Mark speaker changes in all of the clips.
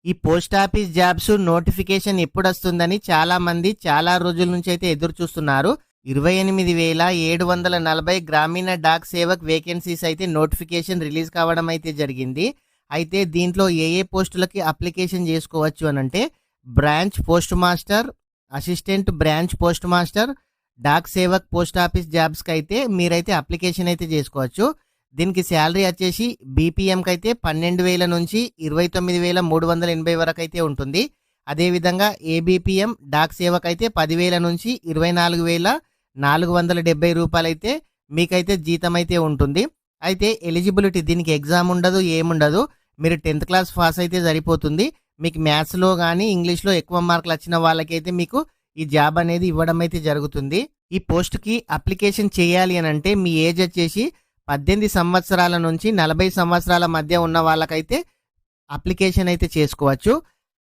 Speaker 1: ఈ post office jobs notification ఎప్పుడు వస్తుందని చాలా మంది చాలా రోజుల నుంచి అయితే ఎదురు చూస్తున్నారు. 28,740 గ్రామీణ డాక్ సేవక్ వేకెన్సీస్ అయితే నోటిఫికేషన్ రిలీజ్ కావడం అయితే జరిగింది. అయితే దీంట్లో ఏ పోస్టులకి అప్లికేషన్ చేసుకోవచ్చు అనంటే branch post master, assistant branch post master, Dak Sevak post office జాబ్స్కి అయితే మీరైతే అప్లికేషన్ అయితే చేసుకోవచ్చు. దీనికి శాలరీ వచ్చేసి బీపీఎంకి అయితే 12,000 నుంచి 29,380 వరకు అయితే ఉంటుంది. అదేవిధంగా ఏబీపీఎం డాక్ సేవకు అయితే 10,000 నుంచి 24,470 రూపాయలు అయితే మీకైతే జీతం అయితే ఉంటుంది. అయితే ఎలిజిబిలిటీ దీనికి ఎగ్జామ్ ఉండదు, ఏముండదు. మీరు 10th క్లాస్ పాస్ అయితే సరిపోతుంది. మీకు మ్యాథ్స్లో కానీ ఇంగ్లీష్లో ఎక్కువ మార్కులు వచ్చిన వాళ్ళకైతే మీకు ఈ జాబ్ అనేది ఇవ్వడం అయితే జరుగుతుంది. ఈ పోస్ట్కి అప్లికేషన్ చేయాలి అని అంటే మీ ఏజ్ వచ్చేసి 18 సంవత్సరాల నుంచి 40 సంవత్సరాల మధ్య ఉన్న వాళ్ళకైతే అప్లికేషన్ అయితే చేసుకోవచ్చు.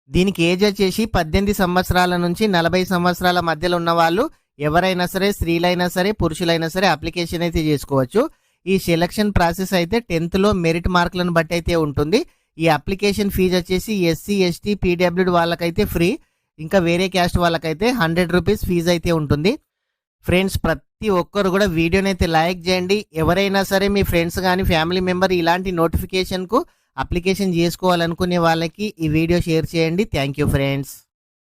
Speaker 1: దీనికి ఏజ్ వచ్చేసి 18 సంవత్సరాల నుంచి 40 సంవత్సరాల మధ్యలో ఉన్న వాళ్ళు ఎవరైనా సరే, స్త్రీలైనా సరే, పురుషులైనా సరే అప్లికేషన్ అయితే చేసుకోవచ్చు. ఈ సెలక్షన్ ప్రాసెస్ అయితే 10th లో మెరిట్ మార్కులను బట్టి అయితే ఉంటుంది. ఈ అప్లికేషన్ ఫీజు వచ్చేసి ఎస్సీ, ఎస్టీ, పీడబ్ల్యూడి వాళ్ళకైతే ఫ్రీ. ఇంకా వేరే క్యాస్ట్ వాళ్ళకైతే 100 రూపీస్ ఫీజు అయితే ఉంటుంది. ఫ్రెండ్స్, ప్రతి ఒక్కరు కూడా వీడియోని అయితే లైక్ చేయండి. ఎవరైనా సరే మీ ఫ్రెండ్స్ కానీ ఫ్యామిలీ మెంబర్ ఇలాంటి నోటిఫికేషన్కు అప్లికేషన్ చేసుకోవాలనుకునే వాళ్ళకి ఈ వీడియో షేర్ చేయండి. Thank you friends.